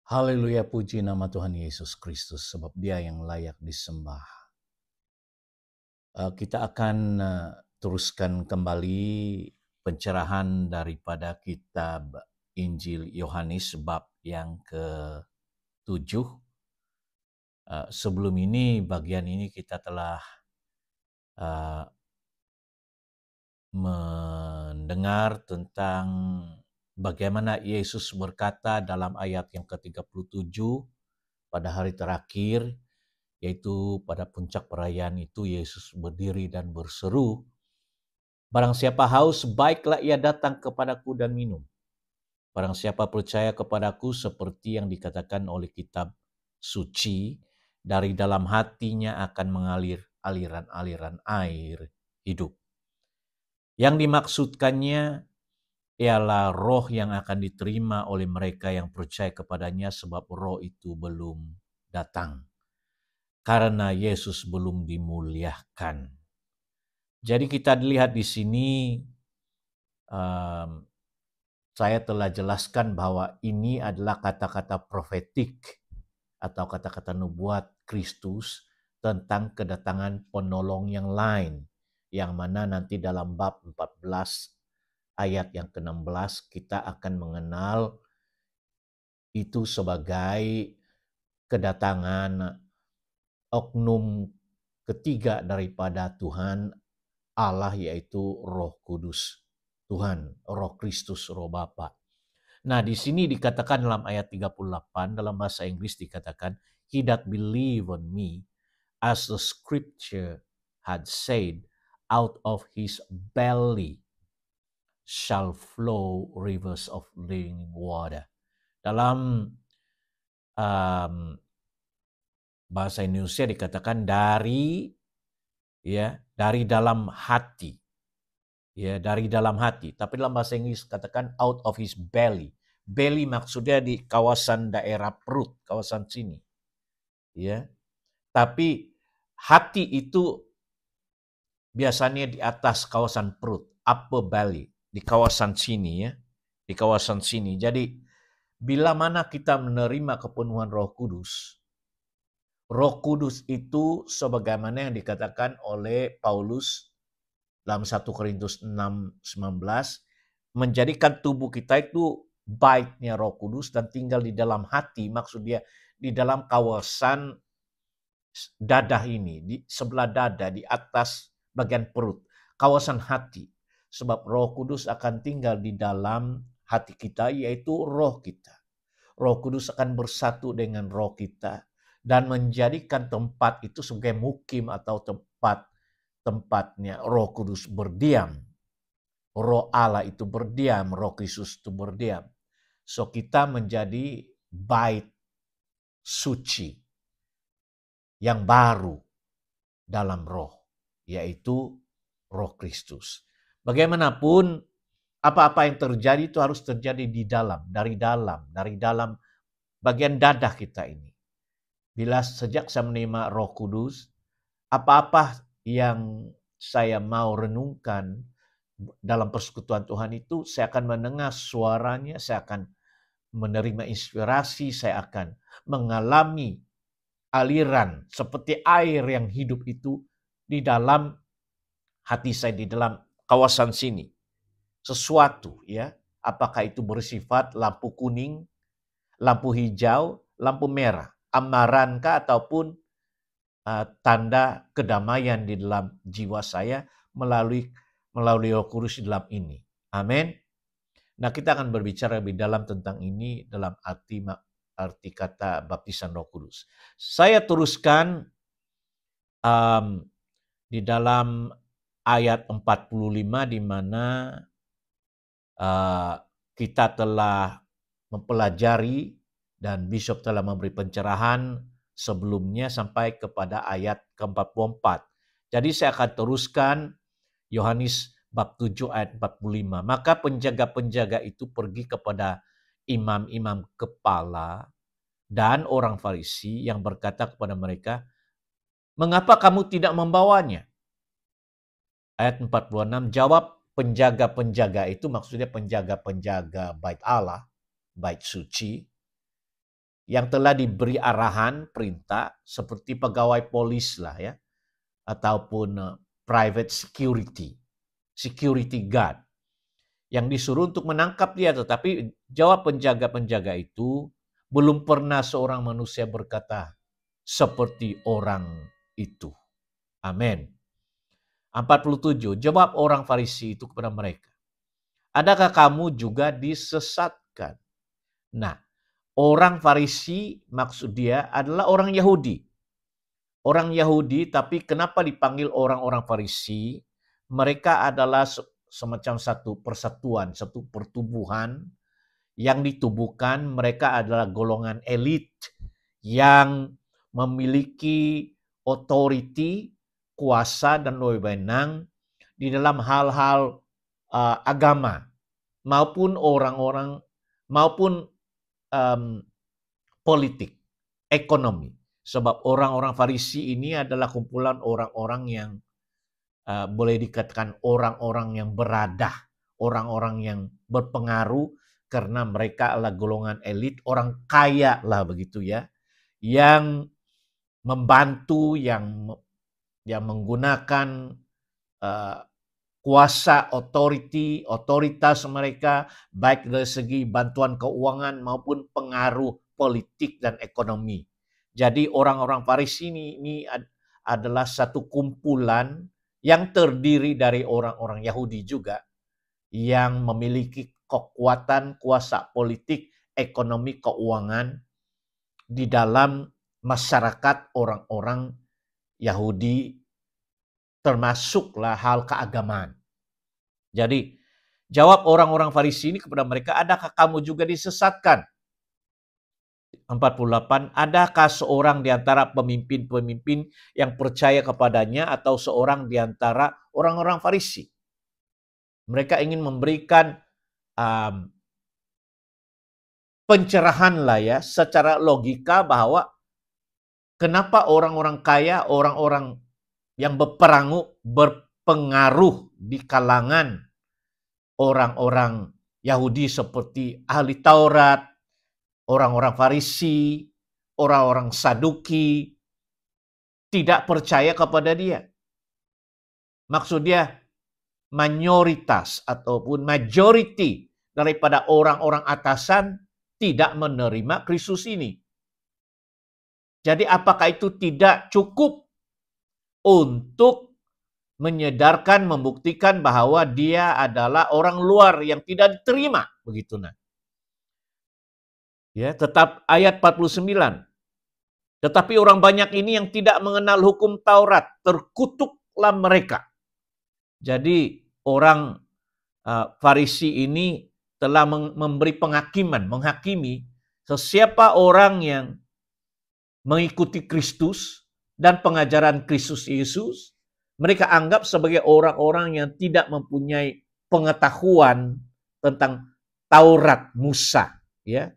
Haleluya, puji nama Tuhan Yesus Kristus, sebab Dia yang layak disembah. Kita akan teruskan kembali pencerahan daripada kitab Injil Yohanes bab yang ke-7. Sebelum ini, bagian ini kita telah mendengar tentang bagaimana Yesus berkata dalam ayat yang ke-37 pada hari terakhir, yaitu pada puncak perayaan itu Yesus berdiri dan berseru, "Barang siapa haus, baiklah ia datang kepadaku dan minum. Barang siapa percaya kepadaku, seperti yang dikatakan oleh kitab suci, dari dalam hatinya akan mengalir aliran-aliran air hidup." Yang dimaksudkannya ialah roh yang akan diterima oleh mereka yang percaya kepadanya, sebab roh itu belum datang, karena Yesus belum dimuliakan. Jadi kita dilihat di sini, saya telah jelaskan bahwa ini adalah kata-kata profetik atau kata-kata nubuat Kristus tentang kedatangan penolong yang lain, yang mana nanti dalam bab 14 ayat yang ke-16 kita akan mengenal itu sebagai kedatangan oknum ketiga daripada Tuhan Allah, yaitu Roh Kudus Tuhan, Roh Kristus, Roh Bapa. Nah, di sini dikatakan dalam ayat 38, dalam bahasa Inggris dikatakan, "He that believe on me, as the scripture had said, out of his belly shall flow rivers of living water." Dalam bahasa Indonesia dikatakan dari dalam hati. Ya, dari dalam hati. Tapi dalam bahasa Inggris katakan out of his belly. Belly maksudnya di kawasan daerah perut, kawasan sini. Ya. Tapi hati itu biasanya di atas kawasan perut, upper belly, di kawasan sini ya. Di kawasan sini. Jadi bila mana kita menerima kepenuhan Roh Kudus, Roh Kudus itu sebagaimana yang dikatakan oleh Paulus dalam 1 Korintus 6:19, menjadikan tubuh kita itu baiknya Roh Kudus dan tinggal di dalam hati, maksud dia di dalam kawasan dada ini, di sebelah dada, di atas bagian perut, kawasan hati. Sebab Roh Kudus akan tinggal di dalam hati kita, yaitu roh kita. Roh Kudus akan bersatu dengan roh kita dan menjadikan tempat itu sebagai mukim atau tempatnya Roh Kudus berdiam. Roh Allah itu berdiam, Roh Kristus itu berdiam. So kita menjadi bait suci yang baru dalam roh, yaitu Roh Kristus. Bagaimanapun apa-apa yang terjadi itu harus terjadi dari dalam bagian dada kita ini. Bila sejak saya menerima Roh Kudus, apa-apa yang saya mau renungkan dalam persekutuan Tuhan itu, saya akan mendengar suaranya, saya akan menerima inspirasi, saya akan mengalami aliran seperti air yang hidup itu di dalam hati saya, di dalam kawasan sini. Sesuatu ya, apakah itu bersifat lampu kuning, lampu hijau, lampu merah, amarankah ataupun tanda kedamaian di dalam jiwa saya melalui Roh Kudus di dalam ini. Amin. Nah, kita akan berbicara lebih dalam tentang ini dalam arti kata baptisan Roh Kudus. Saya teruskan di dalam ayat 45 di mana kita telah mempelajari dan Bishop telah memberi pencerahan sebelumnya sampai kepada ayat ke-44. Jadi saya akan teruskan Yohanes bab 7 ayat 45. Maka penjaga-penjaga itu pergi kepada imam-imam kepala dan orang Farisi yang berkata kepada mereka, "Mengapa kamu tidak membawanya?" Ayat 46, jawab penjaga-penjaga itu maksudnya penjaga-penjaga bait Allah, bait suci. yang telah diberi arahan, perintah, seperti pegawai polis lah ya, ataupun private security guard, yang disuruh untuk menangkap dia. Tetapi jawab penjaga-penjaga itu, belum pernah seorang manusia berkata seperti orang itu. Amin. 47, jawab orang Farisi itu kepada mereka, adakah kamu juga disesatkan? Nah, orang Farisi maksud dia adalah orang Yahudi. Orang Yahudi, tapi kenapa dipanggil orang-orang Farisi? Mereka adalah semacam satu persatuan, satu pertubuhan yang ditubuhkan. Mereka adalah golongan elit yang memiliki otoriti, kuasa, dan wewenang di dalam hal-hal agama maupun orang-orang maupun politik, ekonomi. Sebab orang-orang Farisi ini adalah kumpulan orang-orang yang boleh dikatakan orang-orang yang beradah, orang-orang yang berpengaruh, karena mereka adalah golongan elit, orang kaya lah begitu ya, yang membantu, yang menggunakan kuasa, otoritas mereka, baik dari segi bantuan keuangan maupun pengaruh politik dan ekonomi. Jadi orang-orang Farisi ini adalah satu kumpulan yang terdiri dari orang-orang Yahudi juga, yang memiliki kekuatan, kuasa politik, ekonomi, keuangan di dalam masyarakat orang-orang Yahudi, termasuklah hal keagamaan. Jadi, jawab orang-orang Farisi ini kepada mereka, adakah kamu juga disesatkan? 48, adakah seorang di antara pemimpin-pemimpin yang percaya kepadanya atau seorang di antara orang-orang Farisi? Mereka ingin memberikan pencerahan lah ya, secara logika, bahwa kenapa orang-orang kaya, orang-orang yang berpengaruh di kalangan orang-orang Yahudi seperti ahli Taurat, orang-orang Farisi, orang-orang Saduki, tidak percaya kepada dia. Maksud dia mayoritas ataupun majority daripada orang-orang atasan tidak menerima Kristus ini. Jadi apakah itu tidak cukup untuk menyedarkan, membuktikan bahwa dia adalah orang luar yang tidak diterima, begitu nah. Ya, tetap ayat 49. Tetapi orang banyak ini yang tidak mengenal hukum Taurat, terkutuklah mereka. Jadi orang Farisi ini telah memberi penghakiman, menghakimi sesiapa orang yang mengikuti Kristus dan pengajaran Kristus Yesus, mereka anggap sebagai orang-orang yang tidak mempunyai pengetahuan tentang Taurat Musa, ya,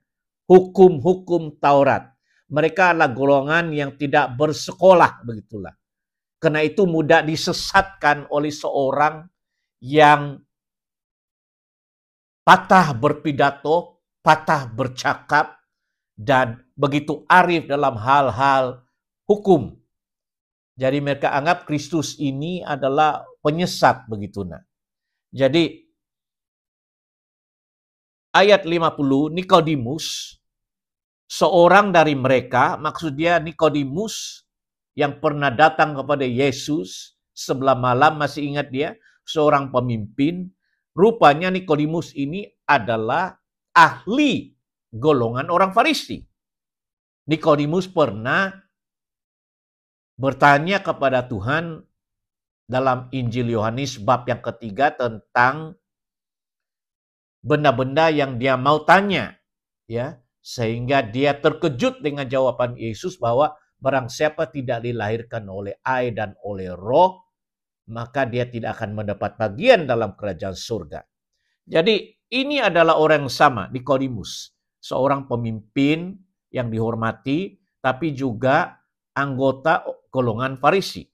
hukum-hukum Taurat. Mereka adalah golongan yang tidak bersekolah, begitulah. Karena itu mudah disesatkan oleh seorang yang patah berpidato, patah bercakap, dan begitu arif dalam hal-hal hukum. Jadi mereka anggap Kristus ini adalah penyesat, begitu nah. Jadi ayat 50, Nikodemus, seorang dari mereka, maksud dia Nikodemus yang pernah datang kepada Yesus sebelah malam, masih ingat dia, seorang pemimpin. Rupanya Nikodemus ini adalah ahli golongan orang Farisi. Nikodemus pernah bertanya kepada Tuhan dalam Injil Yohanes bab yang ketiga tentang benda-benda yang dia mau tanya, ya, sehingga dia terkejut dengan jawaban Yesus bahwa barang siapa tidak dilahirkan oleh air dan oleh roh, maka dia tidak akan mendapat bagian dalam kerajaan surga. Jadi ini adalah orang yang sama, Nikodemus, seorang pemimpin yang dihormati, tapi juga anggota golongan Farisi.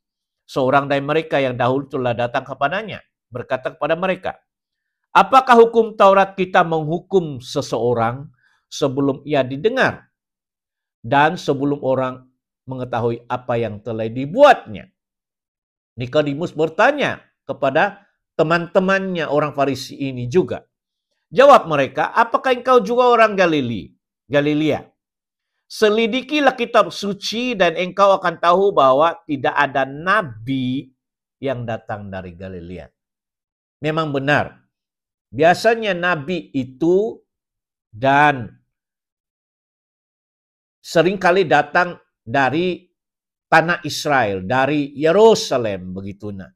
Seorang dari mereka yang dahulu telah datang kepadanya, berkata kepada mereka, apakah hukum Taurat kita menghukum seseorang sebelum ia didengar? dan sebelum orang mengetahui apa yang telah dibuatnya. Nikodemus bertanya kepada teman-temannya orang Farisi ini juga. Jawab mereka, apakah engkau juga orang Galilea? Selidikilah kitab suci dan engkau akan tahu bahwa tidak ada nabi yang datang dari Galilea. Memang benar. Biasanya nabi itu dan seringkali datang dari tanah Israel, dari Yerusalem begitu. Nah.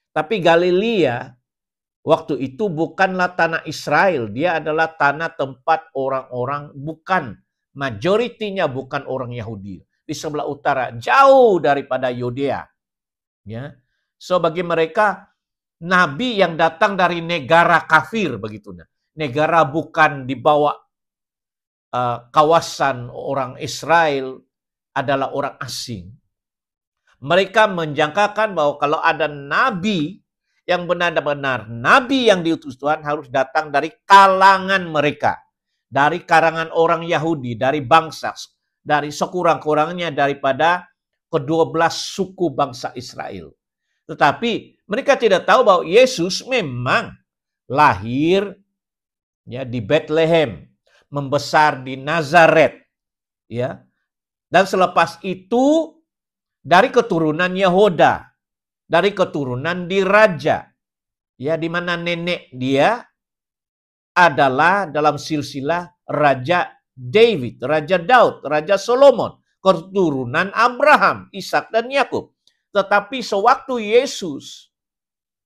Tapi Galilea waktu itu bukanlah tanah Israel, dia adalah tanah tempat orang-orang bukan, majoritinya bukan orang Yahudi. Di sebelah utara, jauh daripada Yudea. Ya. So bagi mereka, nabi yang datang dari negara kafir begitu. Nah. Negara bukan di bawah kawasan orang Israel adalah orang asing. Mereka menjangkakan bahwa kalau ada nabi yang benar-benar nabi yang diutus Tuhan harus datang dari kalangan mereka. Dari kalangan orang Yahudi, dari bangsa, dari sekurang-kurangnya daripada ke-12 suku bangsa Israel. Tetapi mereka tidak tahu bahwa Yesus memang lahir ya di Bethlehem, membesar di Nazaret, ya. Dan selepas itu dari keturunan Yehuda, dari keturunan diraja, ya, di mana nenek dia adalah dalam silsilah Raja Daud, Raja Solomon, keturunan Abraham, Ishak dan Yakub. Tetapi sewaktu Yesus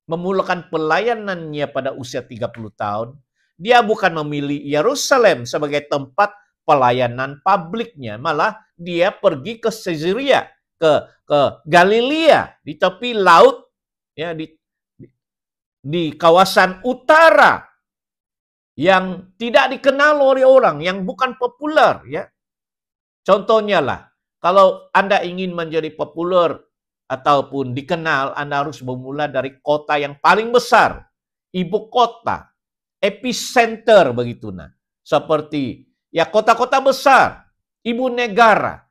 memulakan pelayanannya pada usia 30 tahun, dia bukan memilih Yerusalem sebagai tempat pelayanan publiknya, malah dia pergi ke Caesarea, ke Galilea di tepi laut, ya, di kawasan utara yang tidak dikenal oleh orang, yang bukan populer, ya. Contohnya lah, kalau Anda ingin menjadi populer ataupun dikenal, Anda harus bermula dari kota yang paling besar, ibu kota, epicenter begitu, nah. Seperti ya kota-kota besar, ibu negara,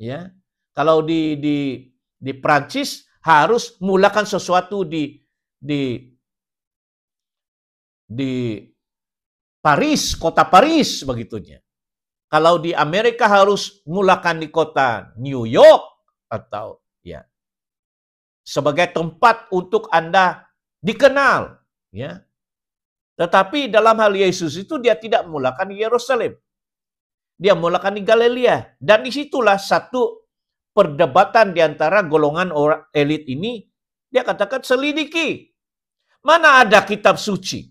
ya. Kalau di Prancis harus mulakan sesuatu di Paris, kota Paris begitunya. Kalau di Amerika harus mulakan di kota New York atau ya sebagai tempat untuk Anda dikenal, ya. Tetapi dalam hal Yesus itu dia tidak mulakan di Yerusalem. Dia mulakan di Galilea, dan disitulah satu perdebatan di antara golongan orang elit ini. Dia katakan, selidiki. Mana ada kitab suci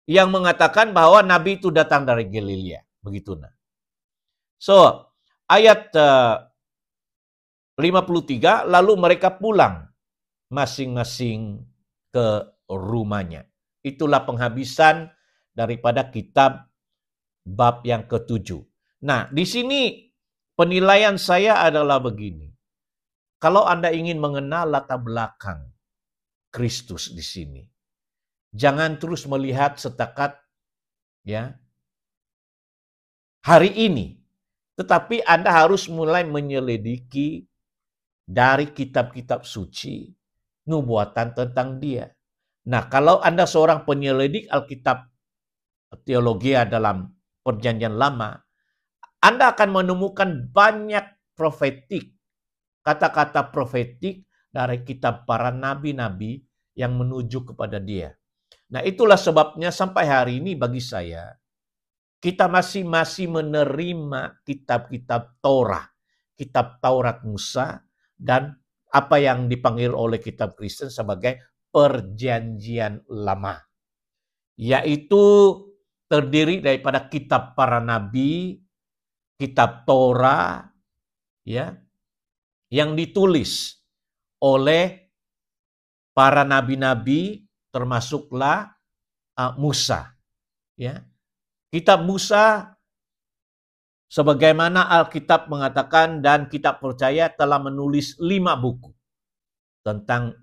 yang mengatakan bahwa Nabi itu datang dari Galilea. Begitu. Nah. So, ayat 53, lalu mereka pulang masing-masing ke rumahnya. Itulah penghabisan daripada kitab bab yang ke-7. Nah, di sini penilaian saya adalah begini. Kalau Anda ingin mengenal latar belakang Kristus di sini, jangan terus melihat setakat ya hari ini, tetapi Anda harus mulai menyelidiki dari kitab-kitab suci nubuatan tentang dia. Nah, kalau Anda seorang penyelidik Alkitab teologi dalam Perjanjian Lama, Anda akan menemukan banyak profetik, kata-kata profetik dari kitab para nabi-nabi yang menuju kepada dia. Nah, itulah sebabnya sampai hari ini bagi saya, kita masih menerima kitab-kitab Torah, kitab Taurat Musa, dan apa yang dipanggil oleh kitab Kristen sebagai Perjanjian Lama. Yaitu terdiri daripada kitab para nabi, kitab Torah, ya, yang ditulis oleh para nabi-nabi, termasuklah Musa, ya. Kitab Musa, sebagaimana Alkitab mengatakan dan kita percaya telah menulis 5 buku tentang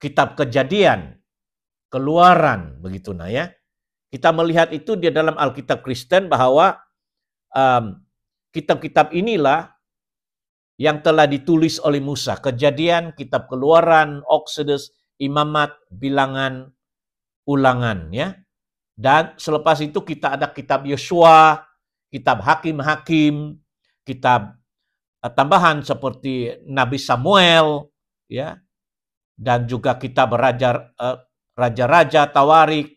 kitab Kejadian, Keluaran, begitu nah ya. Kita melihat itu di dalam Alkitab Kristen bahwa kitab-kitab inilah yang telah ditulis oleh Musa. Kejadian, kitab Keluaran, Exodus, Imamat, Bilangan, Ulangan, ya. Dan selepas itu kita ada kitab Yosua, kitab Hakim-Hakim, kitab tambahan seperti Nabi Samuel, ya, dan juga kitab Raja-Raja Tawarik,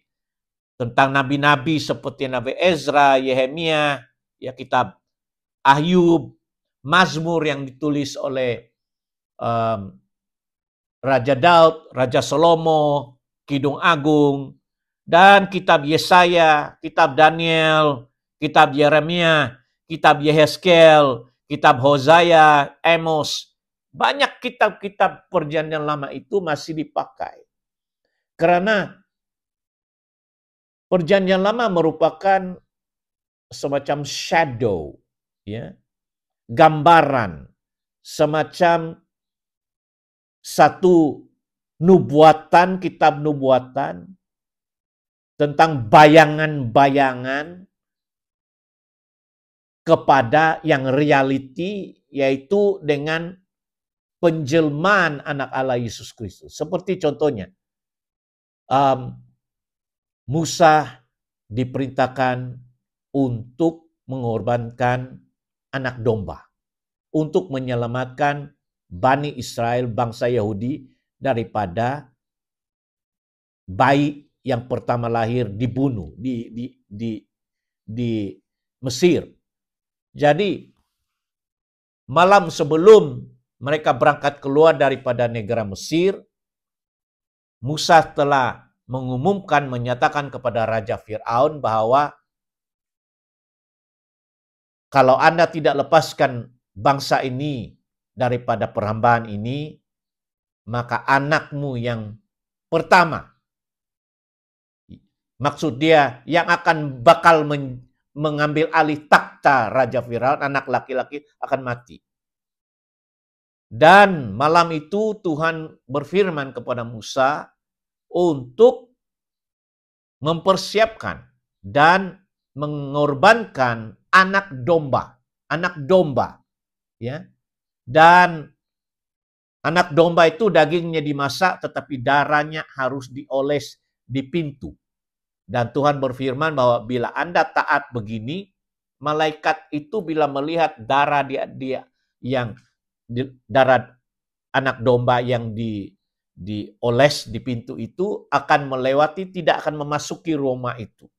tentang nabi-nabi seperti Nabi Ezra, Yehemia, ya, kitab Ayub, Mazmur yang ditulis oleh Raja Daud, Raja Salomo, Kidung Agung, dan kitab Yesaya, kitab Daniel, kitab Yeremia, kitab Yehezkel, kitab Hosea, Amos. Banyak kitab-kitab Perjanjian Lama itu masih dipakai. Karena Perjanjian Lama merupakan semacam shadow, ya, gambaran, semacam satu nubuatan, kitab nubuatan tentang bayangan-bayangan kepada yang reality, yaitu dengan penjelmaan anak Allah Yesus Kristus. Seperti contohnya, Musa diperintahkan untuk mengorbankan anak domba untuk menyelamatkan Bani Israel, bangsa Yahudi, daripada bayi yang pertama lahir dibunuh di Mesir. Jadi malam sebelum mereka berangkat keluar daripada negara Mesir, Musa telah mengumumkan, menyatakan kepada Raja Fir'aun bahwa kalau Anda tidak lepaskan bangsa ini daripada perhambaan ini, maka anakmu yang pertama, maksud dia yang akan bakal mengambil alih takhta Raja Firaun, anak laki-laki akan mati. Dan malam itu Tuhan berfirman kepada Musa untuk mempersiapkan dan mengorbankan anak domba, ya. Dan anak domba itu dagingnya dimasak, tetapi darahnya harus dioles di pintu. Dan Tuhan berfirman bahwa bila Anda taat begini, malaikat itu bila melihat darah darah anak domba yang dioles di pintu itu akan melewati, tidak akan memasuki rumah itu.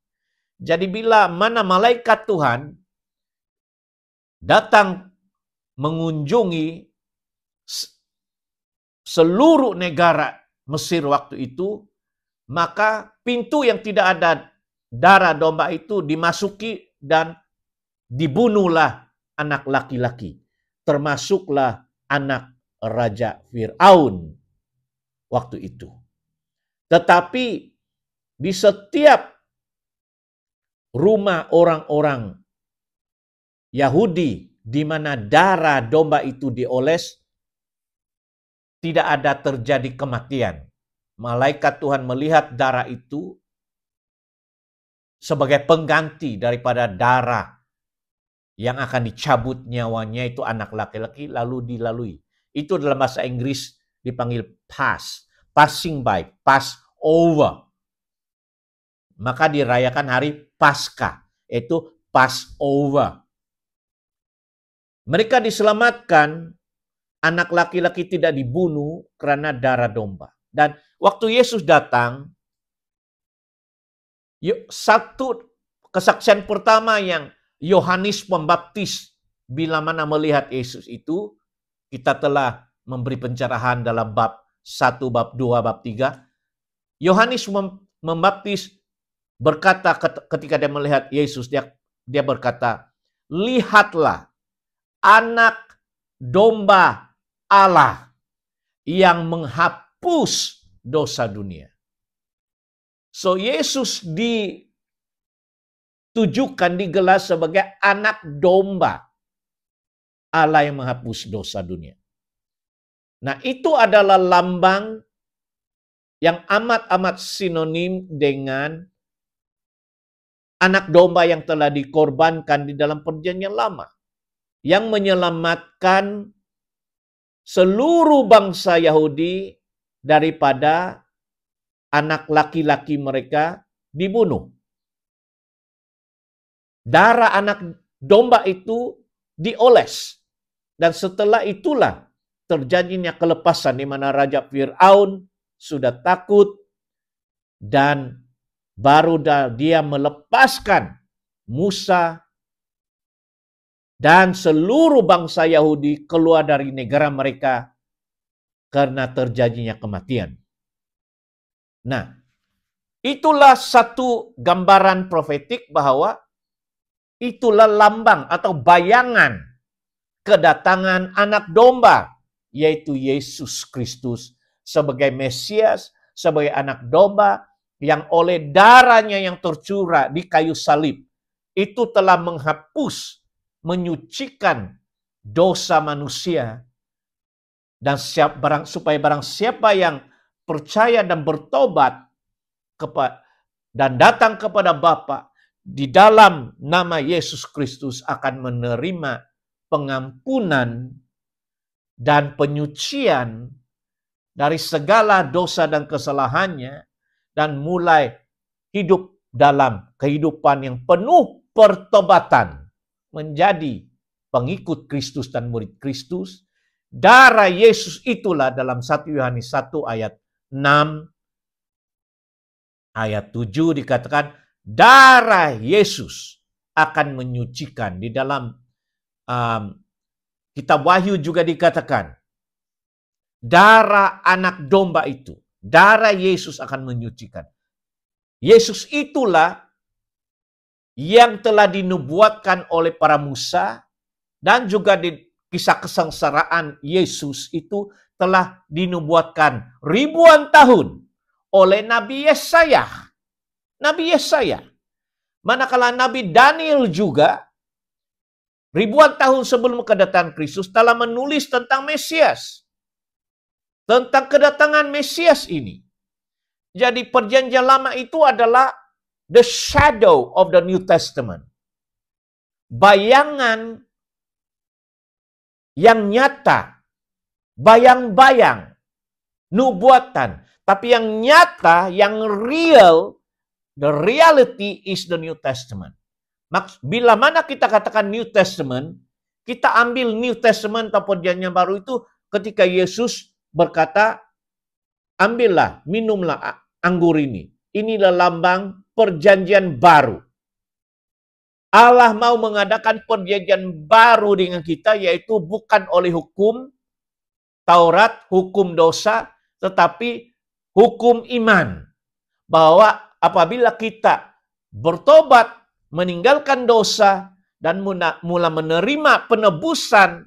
Jadi bila mana malaikat Tuhan datang mengunjungi seluruh negara Mesir waktu itu, maka pintu yang tidak ada darah domba itu dimasuki dan dibunuhlah anak laki-laki, termasuklah anak Raja Fir'aun waktu itu. Tetapi di setiap rumah orang-orang Yahudi di mana darah domba itu dioles, tidak ada terjadi kematian. Malaikat Tuhan melihat darah itu sebagai pengganti daripada darah yang akan dicabut nyawanya, itu anak laki-laki, lalu dilalui. Itu dalam bahasa Inggris dipanggil passing by, pass over. Maka dirayakan hari Paskah, itu Passover. Mereka diselamatkan, anak laki-laki tidak dibunuh karena darah domba. Dan waktu Yesus datang, satu kesaksian pertama yang Yohanes Pembaptis bila mana melihat Yesus itu, kita telah memberi pencerahan dalam bab 1, bab 2, bab 3. Yohanes Pembaptis berkata ketika dia melihat Yesus, dia berkata, "Lihatlah anak domba Allah yang menghapus dosa dunia." So Yesus ditujukan, digelar sebagai anak domba Allah yang menghapus dosa dunia. Nah, itu adalah lambang yang amat-amat sinonim dengan anak domba yang telah dikorbankan di dalam Perjanjian Lama. yang menyelamatkan seluruh bangsa Yahudi daripada anak laki-laki mereka dibunuh. Darah anak domba itu dioles. Dan setelah itulah terjadinya kelepasan di mana Raja Fir'aun sudah takut dan baru dia melepaskan Musa dan seluruh bangsa Yahudi keluar dari negara mereka karena terjadinya kematian. Nah, itulah satu gambaran profetik bahwa itulah lambang atau bayangan kedatangan anak domba, yaitu Yesus Kristus sebagai Mesias, sebagai anak domba yang oleh darahnya yang tercurah di kayu salib itu telah menghapus, menyucikan dosa manusia, dan supaya barang siapa yang percaya dan bertobat dan datang kepada Bapa di dalam nama Yesus Kristus akan menerima pengampunan dan penyucian dari segala dosa dan kesalahannya dan mulai hidup dalam kehidupan yang penuh pertobatan menjadi pengikut Kristus dan murid Kristus. Darah Yesus itulah dalam 1 Yohanes 1 ayat 6 ayat 7 dikatakan darah Yesus akan menyucikan. Di dalam kitab Wahyu juga dikatakan darah anak domba itu, darah Yesus akan menyucikan. Yesus itulah yang telah dinubuatkan oleh para Musa dan juga di kisah kesengsaraan Yesus itu telah dinubuatkan ribuan tahun oleh Nabi Yesaya. Nabi Yesaya. Manakala Nabi Daniel juga ribuan tahun sebelum kedatangan Kristus telah menulis tentang Mesias. Tentang kedatangan Mesias ini. Jadi perjanjian lama itu adalah the shadow of the New Testament. Bayangan yang nyata. Bayang-bayang. Nubuatan. Tapi yang nyata, yang real, the reality is the New Testament. Bila mana kita katakan New Testament, kita ambil New Testament atau perjanjian baru itu ketika Yesus berkata, ambillah, minumlah anggur ini. Inilah lambang perjanjian baru. Allah mau mengadakan perjanjian baru dengan kita, yaitu bukan oleh hukum Taurat, hukum dosa, tetapi hukum iman. Bahwa apabila kita bertobat, meninggalkan dosa, dan mulai menerima penebusan,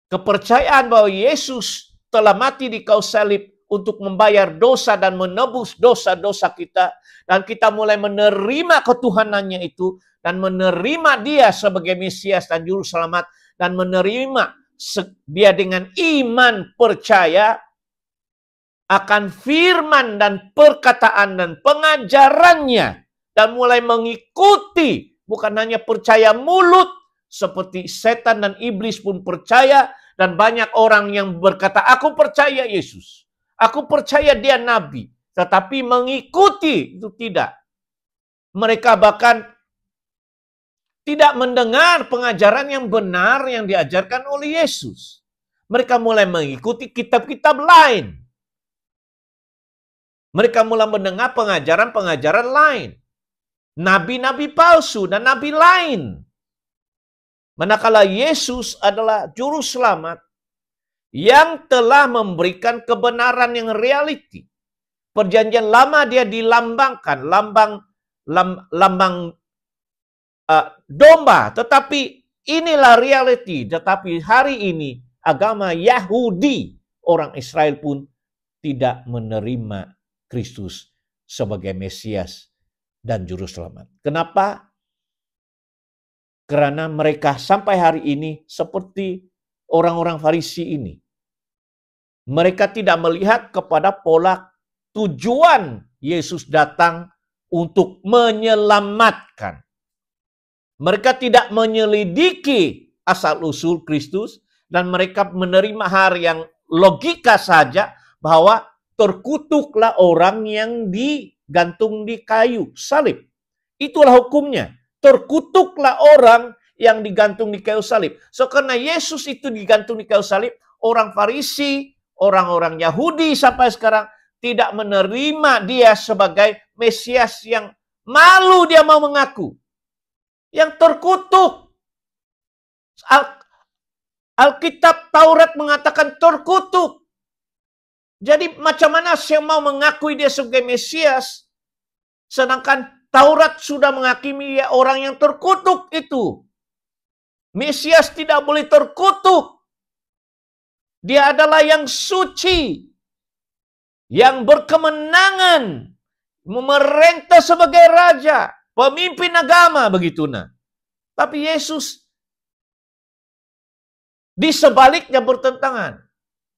kepercayaan bahwa Yesus telah mati di kayu salib untuk membayar dosa dan menebus dosa-dosa kita, dan kita mulai menerima ketuhanannya itu, dan menerima dia sebagai Mesias dan Juru Selamat, dan menerima dia dengan iman percaya akan firman dan perkataan dan pengajarannya, dan mulai mengikuti, bukan hanya percaya mulut, seperti setan dan iblis pun percaya, dan banyak orang yang berkata, aku percaya Yesus, aku percaya dia nabi, tetapi mengikuti itu tidak. Mereka bahkan tidak mendengar pengajaran yang benar yang diajarkan oleh Yesus. Mereka mulai mengikuti kitab-kitab lain. Mereka mulai mendengar pengajaran-pengajaran lain. Nabi-nabi palsu dan nabi lain. Manakala Yesus adalah Juru Selamat yang telah memberikan kebenaran yang reality. Perjanjian lama dia dilambangkan, lambang domba. Tetapi inilah reality. Tetapi hari ini agama Yahudi, orang Israel pun tidak menerima Kristus sebagai Mesias dan Juru Selamat. Kenapa? Karena mereka sampai hari ini seperti orang-orang Farisi ini. Mereka tidak melihat kepada pola tujuan Yesus datang untuk menyelamatkan. Mereka tidak menyelidiki asal-usul Kristus, dan mereka menerima hal yang logika saja, bahwa terkutuklah orang yang digantung di kayu salib. Itulah hukumnya. Terkutuklah orang yang digantung di kayu salib. So, karena Yesus itu digantung di kayu salib, orang Farisi, orang-orang Yahudi sampai sekarang tidak menerima dia sebagai Mesias yang malu dia mau mengaku. Yang terkutuk. Alkitab Taurat mengatakan terkutuk. Jadi macam mana saya mau mengakui dia sebagai Mesias, sedangkan Taurat sudah menghakimi dia orang yang terkutuk itu. Mesias tidak boleh terkutuk. Dia adalah yang suci, yang berkemenangan, memerintah sebagai raja, pemimpin agama, begitu nah. Tapi Yesus di sebaliknya bertentangan.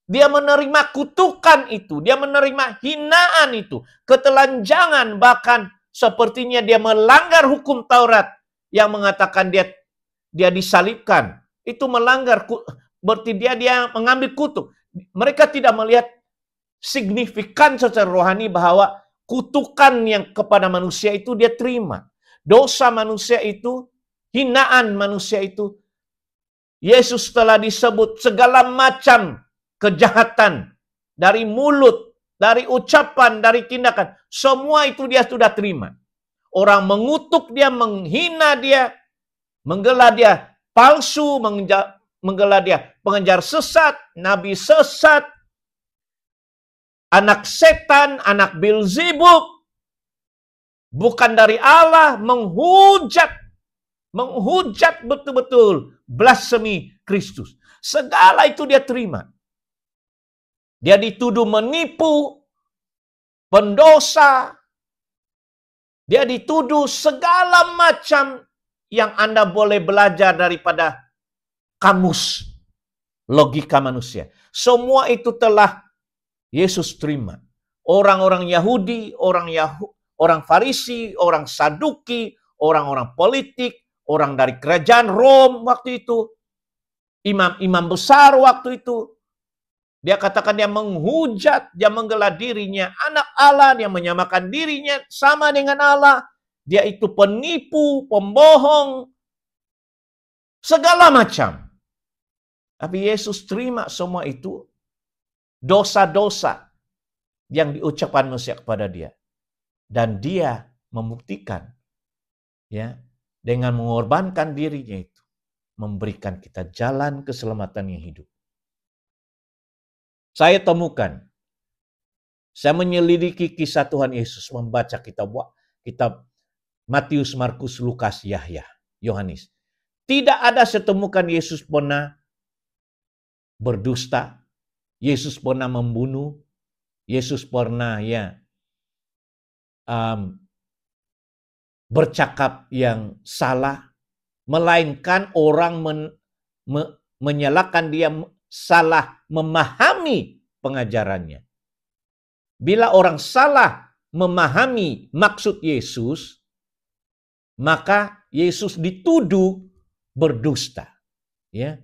Dia menerima kutukan itu, dia menerima hinaan itu, ketelanjangan, bahkan sepertinya dia melanggar hukum Taurat yang mengatakan dia disalibkan. Itu melanggar, berarti dia mengambil kutuk. Mereka tidak melihat signifikan secara rohani bahwa kutukan yang kepada manusia itu dia terima. Dosa manusia itu, hinaan manusia itu, Yesus telah disebut segala macam kejahatan dari mulut, dari ucapan, dari tindakan. Semua itu dia sudah terima. Orang mengutuk dia, menghina dia, menggela dia palsu, menggela dia pengejar sesat, nabi sesat, anak setan, anak Beelzebub, bukan dari Allah, menghujat betul-betul, blasfemi Kristus. Segala itu dia terima. Dia dituduh menipu, pendosa. Dia dituduh segala macam yang Anda boleh belajar daripada kamus logika manusia. Semua itu telah Yesus terima. Orang-orang Yahudi, orang Farisi, orang Saduki, orang-orang politik, orang dari kerajaan Rom waktu itu, imam-imam besar waktu itu, dia katakan dia menghujat, dia menggela dirinya anak Allah, dia menyamakan dirinya sama dengan Allah, dia itu penipu, pembohong, segala macam. Tapi Yesus terima semua itu, dosa-dosa yang diucapkan manusia kepada dia. Dan dia membuktikan, ya, dengan mengorbankan dirinya itu, memberikan kita jalan keselamatan yang hidup. Saya temukan, saya menyelidiki kisah Tuhan Yesus, membaca kitab Matius, Markus, Lukas, Yahya, Yohanes. Tidak ada saya temukan Yesus pernah berdusta, Yesus pernah membunuh, Yesus pernah bercakap yang salah, melainkan orang menyalahkan dia salah memahami pengajarannya. Bila orang salah memahami maksud Yesus, maka Yesus dituduh berdusta. Ya.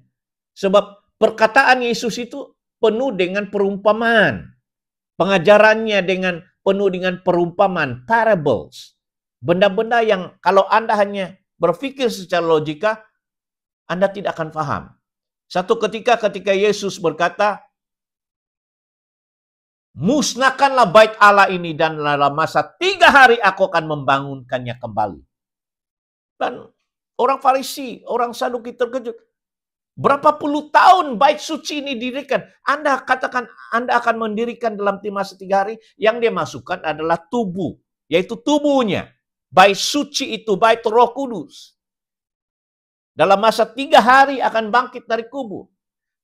Sebab perkataan Yesus itu penuh dengan perumpamaan. Pengajarannya penuh dengan perumpamaan, parables. Benda-benda yang kalau Anda hanya berpikir secara logika, Anda tidak akan paham. Satu ketika Yesus berkata, musnahkanlah bait Allah ini dan dalam masa 3 hari aku akan membangunkannya kembali. Dan orang Farisi, orang Saduki terkejut. Berapa puluh tahun bait suci ini didirikan. Anda katakan Anda akan mendirikan dalam masa 3 hari. Yang dia masukkan adalah tubuh. Yaitu tubuhnya. Bait suci itu, bait Roh Kudus. Dalam masa 3 hari akan bangkit dari kubur.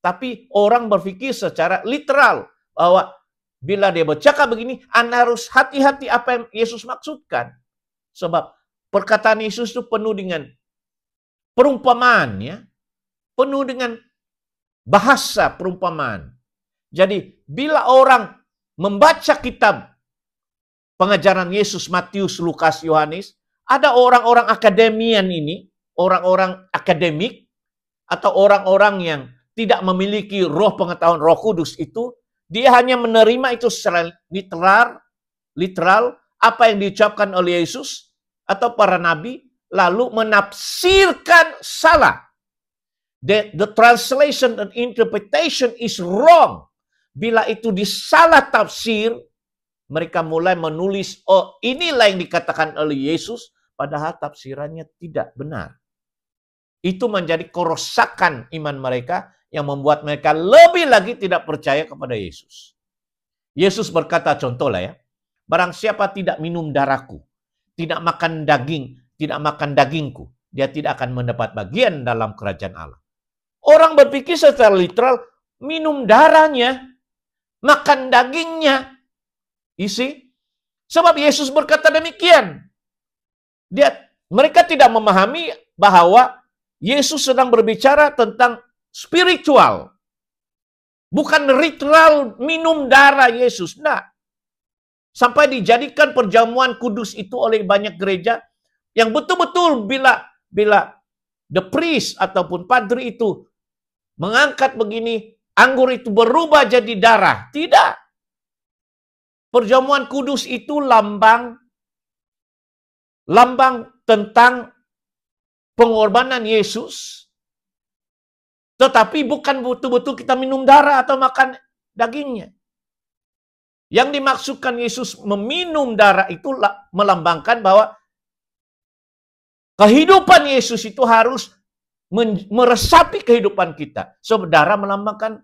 Tapi orang berpikir secara literal. Bahwa bila dia bercakap begini, Anda harus hati-hati apa yang Yesus maksudkan. Sebab perkataan Yesus itu penuh dengan perumpamaan, ya. Penuh dengan bahasa perumpamaan. Jadi, bila orang membaca kitab pengajaran Yesus, Matius, Lukas, Yohanes, ada orang-orang akademian ini, orang-orang akademik atau orang-orang yang tidak memiliki roh pengetahuan Roh Kudus itu, dia hanya menerima itu secara literal apa yang diucapkan oleh Yesus atau para nabi, lalu menafsirkan salah. The translation and interpretation is wrong. Bila itu disalah tafsir, mereka mulai menulis, oh inilah yang dikatakan oleh Yesus, padahal tafsirannya tidak benar. Itu menjadi kerusakan iman mereka yang membuat mereka lebih lagi tidak percaya kepada Yesus. Yesus berkata, contoh lah ya, barang siapa tidak minum darahku, tidak makan dagingku, dia tidak akan mendapat bagian dalam kerajaan Allah. Orang berpikir secara literal, minum darahnya, makan dagingnya. You see? Sebab Yesus berkata demikian. Mereka tidak memahami bahwa Yesus sedang berbicara tentang spiritual. Bukan literal minum darah Yesus. Nah, sampai dijadikan perjamuan kudus itu oleh banyak gereja yang betul-betul bila the priest ataupun padri itu mengangkat begini, anggur itu berubah jadi darah. Tidak. Perjamuan kudus itu lambang tentang pengorbanan Yesus. Tetapi bukan betul-betul kita minum darah atau makan dagingnya. Yang dimaksudkan Yesus meminum darah itu melambangkan bahwa kehidupan Yesus itu harus meresapi kehidupan kita. Sebab darah melambangkan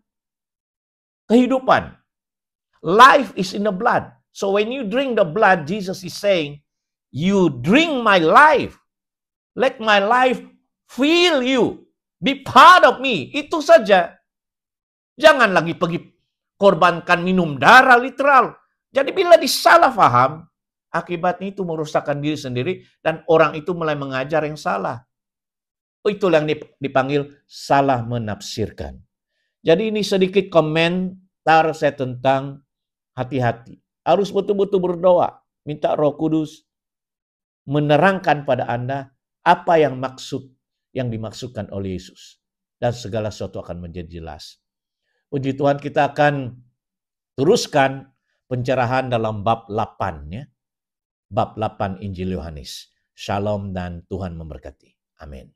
kehidupan. Life is in the blood. So when you drink the blood, Jesus is saying, you drink my life. Let my life fill you. Be part of me. Itu saja. Jangan lagi pergi korbankan minum darah literal. Jadi bila disalah faham, akibatnya itu merusakkan diri sendiri dan orang itu mulai mengajar yang salah. Itulah yang dipanggil salah menafsirkan. Jadi ini sedikit komentar saya tentang hati-hati. Harus betul-betul berdoa. Minta Roh Kudus menerangkan pada Anda apa yang dimaksudkan oleh Yesus. Dan segala sesuatu akan menjadi jelas. Puji Tuhan, kita akan teruskan pencerahan dalam bab 8. Ya. Bab 8 Injil Yohanes. Shalom dan Tuhan memberkati. Amin.